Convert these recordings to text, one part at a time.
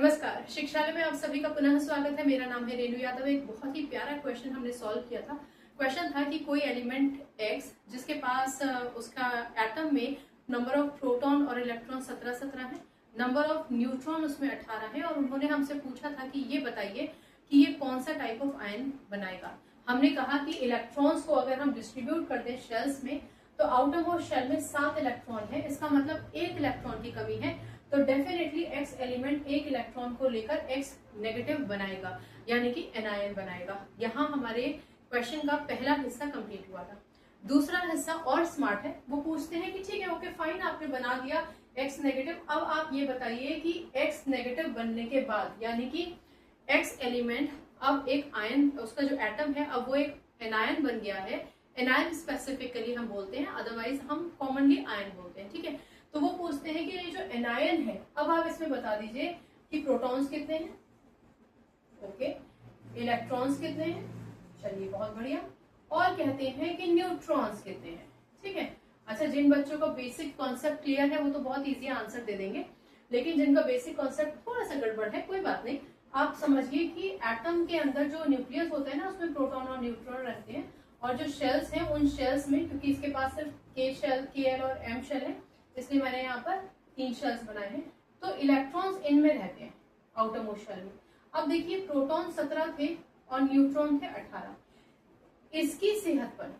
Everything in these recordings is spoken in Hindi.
नमस्कार, शिक्षालय में आप सभी का पुनः स्वागत है। मेरा नाम है रेणु यादव। एक बहुत ही प्यारा क्वेश्चन हमने सॉल्व किया था। क्वेश्चन था कि कोई एलिमेंट x जिसके पास उसका एटम में नंबर ऑफ प्रोटॉन और इलेक्ट्रॉन 17 है, नंबर ऑफ न्यूट्रॉन उसमें 18 है, और उन्होंने हमसे पूछा था कि ये बताइए कि ये कौन सा टाइप ऑफ आयन बनाएगा। हमने कहा कि इलेक्ट्रॉन्स को अगर हम डिस्ट्रीब्यूट कर दें शेल्स में, तो आउटर मोस्ट शेल में 7 इलेक्ट्रॉन है, इसका मतलब 1 इलेक्ट्रॉन की कमी है। तो डेफिनेटली x एलिमेंट 1 इलेक्ट्रॉन को लेकर x नेगेटिव बनाएगा, यानी कि एनायन बनाएगा। यहाँ हमारे क्वेश्चन का पहला हिस्सा कंप्लीट हुआ था। दूसरा हिस्सा और स्मार्ट है, वो पूछते हैं कि ठीक है, ओके फाइन, आपने बना दिया x नेगेटिव, अब आप ये बताइए कि x नेगेटिव बनने के बाद, यानी कि x एलिमेंट अब एक आयन, उसका जो एटम है अब वो एक एनायन बन गया है। एनायन स्पेसिफिकली हम बोलते हैं, अदरवाइज हम कॉमनली आयन बोलते हैं, ठीक है। तो वो पूछते हैं कि ये जो एनायन है, अब आप इसमें बता दीजिए कि प्रोटॉन्स कितने हैं, ओके, इलेक्ट्रॉन्स कितने हैं, चलिए बहुत बढ़िया, और कहते हैं कि न्यूट्रॉन्स कितने हैं, ठीक है। अच्छा, जिन बच्चों का बेसिक कॉन्सेप्ट क्लियर है वो तो बहुत इजी आंसर दे देंगे, लेकिन जिनका बेसिक कॉन्सेप्ट थोड़ा सा गड़बड़ है, कोई बात नहीं। आप समझिए कि एटम के अंदर जो न्यूक्लियस होता है ना, उसमें प्रोटॉन और न्यूट्रॉन रहते हैं, और जो शेल्स हैं उन शेल्स में, क्योंकि इसके पास सिर्फ के शेल, KL और M शेल है, इसलिए मैंने यहाँ पर 3 शेल्स बनाए हैं। तो इलेक्ट्रॉन्स इनमें रहते हैं आउटर मोस्ट शेल में। अब देखिए, प्रोटॉन 17 थे और न्यूट्रॉन थे 18। इसकी सेहत पर,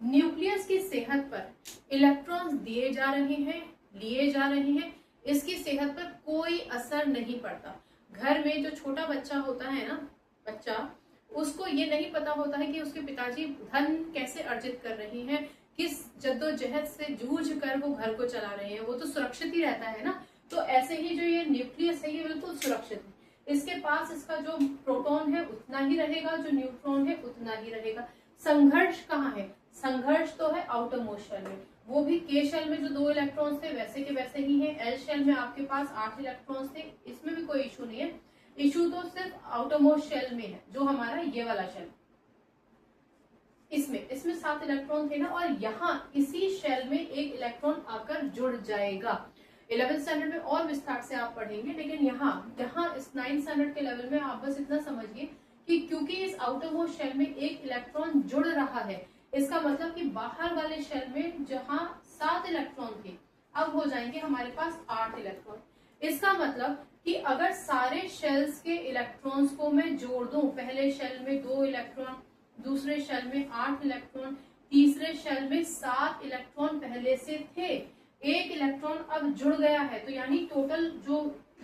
न्यूक्लियस की सेहत पर इलेक्ट्रॉन्स दिए जा रहे हैं, लिए जा रहे हैं, इसकी सेहत पर कोई असर नहीं पड़ता। घर में जो छोटा बच्चा होता है ना, बच्चा, उसको ये नहीं पता होता है कि उसके पिताजी धन कैसे अर्जित कर रहे हैं, किस जद्दोजहद से जूझ कर वो घर को चला रहे हैं, वो तो सुरक्षित ही रहता है ना। तो ऐसे ही जो ये न्यूक्लियस है, ये बिल्कुल सुरक्षित है। इसके पास इसका जो प्रोटॉन है उतना ही रहेगा, जो न्यूट्रॉन है उतना ही रहेगा। संघर्ष कहाँ है? संघर्ष तो है आउटर मोस्ट शेल में, वो भी के शेल में जो 2 इलेक्ट्रॉन्स थे वैसे के वैसे ही है। एल शेल में आपके पास 8 इलेक्ट्रॉन्स थे, इसमें भी कोई इशू नहीं है। इशू तो सिर्फ आउटर मोस्ट शेल में है, जो हमारा ये वाला शेल, इसमें 7 इलेक्ट्रॉन थे ना, और यहाँ इसी शेल में 1 इलेक्ट्रॉन आकर जुड़ जाएगा। 11th स्टैंडर्ड में और विस्तार से आप पढ़ेंगे, लेकिन यहाँ इस 9th स्टैंडर्ड के लेवल में आप बस इतना समझिए कि क्योंकि इस आउटर मोस्ट शेल में 1 इलेक्ट्रॉन जुड़ रहा है, इसका मतलब कि बाहर वाले शेल में जहाँ 7 इलेक्ट्रॉन थे, अब हो जाएंगे हमारे पास 8 इलेक्ट्रॉन। इसका मतलब कि अगर सारे शेल्स के इलेक्ट्रॉन्स को मैं जोड़ दूं, पहले शेल में 2 इलेक्ट्रॉन, दूसरे शेल में 8 इलेक्ट्रॉन, तीसरे शेल में 7 इलेक्ट्रॉन पहले से थे, 1 इलेक्ट्रॉन अब जुड़ गया है, तो यानी टोटल जो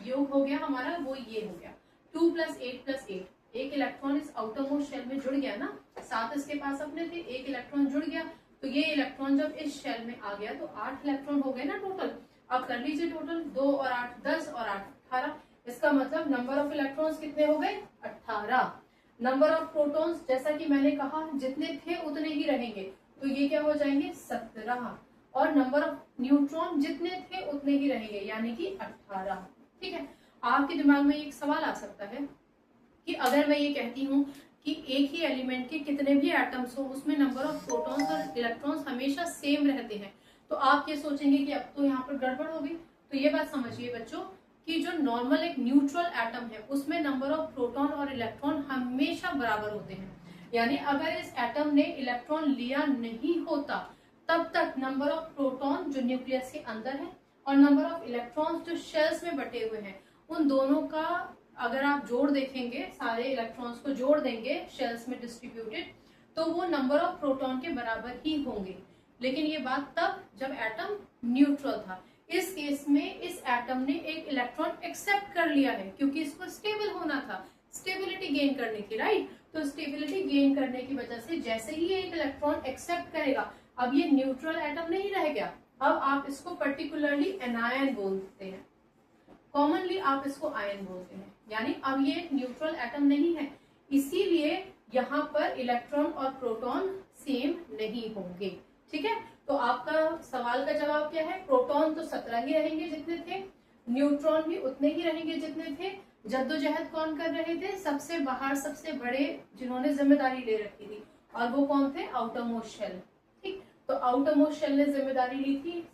योग हो गया हमारा वो ये हो गया 2 + 8 + 8। 1 इलेक्ट्रॉन इस आउटर मोस्ट शेल में जुड़ गया ना, 7 इसके पास अपने थे, 1 इलेक्ट्रॉन जुड़ गया, तो ये इलेक्ट्रॉन जब इस शेल में आ गया तो 8 इलेक्ट्रॉन हो गए ना टोटल। अब कर लीजिए टोटल, 2 और 8 10 और 8 18। इसका मतलब नंबर ऑफ इलेक्ट्रॉन्स कितने हो गए? 18। नंबर ऑफ प्रोटॉन्स, जैसा कि मैंने कहा, जितने थे उतने ही रहेंगे, तो ये क्या हो जाएंगे? 17। और नंबर ऑफ न्यूट्रॉन जितने थे उतने ही रहेंगे, यानी कि 18। ठीक है। आपके दिमाग में एक सवाल आ सकता है कि अगर मैं ये कहती हूँ कि एक ही एलिमेंट के कितने भी एटम्स हो, उसमें नंबर ऑफ प्रोटॉन्स और इलेक्ट्रॉन्स हमेशा सेम रहते हैं, तो आप ये सोचेंगे कि अब तो यहाँ पर गड़बड़ होगी। तो ये बात समझिए बच्चों कि जो नॉर्मल एक न्यूट्रल एटम है, उसमें नंबर ऑफ प्रोटॉन और इलेक्ट्रॉन हमेशा बराबर होते हैं। यानी अगर इस एटम ने इलेक्ट्रॉन लिया नहीं होता, तब तक नंबर ऑफ प्रोटॉन जो न्यूक्लियस के अंदर है और नंबर ऑफ इलेक्ट्रॉन्स जो शेल्स में बटे हुए हैं, उन दोनों का अगर आप जोड़ देखेंगे, सारे इलेक्ट्रॉन्स को जोड़ देंगे शेल्स में डिस्ट्रीब्यूटेड, तो वो नंबर ऑफ प्रोटॉन के बराबर ही होंगे। लेकिन ये बात तब जब एटम न्यूट्रल था। इस केस में इस एटम ने एक इलेक्ट्रॉन एक्सेप्ट कर लिया है, क्योंकि इसको स्टेबल होना था, स्टेबिलिटी गेन करनी थी, राइट। तो स्टेबिलिटी गेन करने की वजह से जैसे ही एक इलेक्ट्रॉन एक्सेप्ट करेगा, अब ये न्यूट्रल एटम नहीं रह गया, अब आप इसको पर्टिकुलरली एनायन बोलते हैं, कॉमनली आप इसको आयन बोलते हैं, यानी अब ये न्यूट्रल एटम नहीं है, इसीलिए यहाँ पर इलेक्ट्रॉन और प्रोटॉन सेम नहीं होंगे। ठीक है। तो आपका सवाल का जवाब क्या है? प्रोटॉन तो 17 ही रहेंगे जितने थे, न्यूट्रॉन भी उतने ही रहेंगे जितने थे। जद्दोजहद कौन कर रहे थे? सबसे बाहर, सबसे बड़े जिन्होंने जिम्मेदारी ले रखी थी, और वो कौन थे? Outermost shell. ठीक। तो आउटर मोस्ट शेल ने जिम्मेदारी ली थी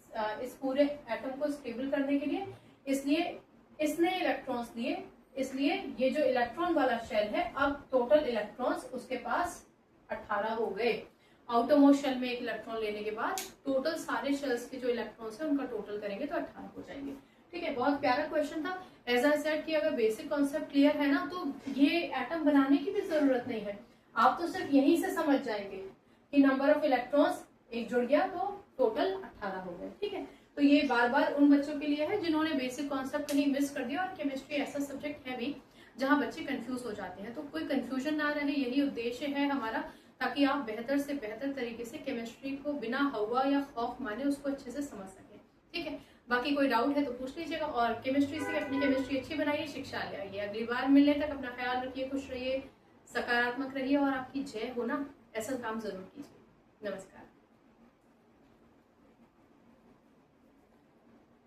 इस पूरे एटम को स्टेबल करने के लिए, इसलिए इसने इलेक्ट्रॉन्स दिए, इसलिए ये जो इलेक्ट्रॉन वाला शेल है, अब टोटल इलेक्ट्रॉन्स उसके पास 18 हो गए। आउटरमोस्ट शेल में एक इलेक्ट्रॉन लेने के बाद टोटल सारे शेल्स के जो इलेक्ट्रॉन्स है उनका टोटल करेंगे तो 18 हो जाएंगे। ठीक है, बहुत प्यारा क्वेश्चन था। एज आई सेड कि अगर बेसिक कॉन्सेप्ट क्लियर है ना, तो ये एटम बनाने की भी जरूरत नहीं है, आप तो सिर्फ यहीं से समझ जाएंगे कि नंबर ऑफ इलेक्ट्रॉन्स एक जुड़ गया तो टोटल 18 हो गए। ठीक है, तो ये बार बार उन बच्चों के लिए है जिन्होंने बेसिक कॉन्सेप्ट कहीं मिस कर दिया, और केमिस्ट्री ऐसा सब्जेक्ट है भी जहां बच्चे कंफ्यूज हो जाते हैं, तो कोई कंफ्यूजन ना रहे, यही उद्देश्य है हमारा, ताकि आप बेहतर से बेहतर तरीके से केमिस्ट्री को बिना हवा या खौफ माने उसको अच्छे से समझ सकें। ठीक है, बाकी कोई डाउट है तो पूछ लीजिएगा, और केमिस्ट्री से अपनी केमिस्ट्री अच्छी बनाइए, शिक्षा ले आइए। अगली बार मिलने तक अपना ख्याल रखिए, खुश रहिए, सकारात्मक रहिए, और आपकी जय हो ना, ऐसा काम जरूर कीजिए। नमस्कार।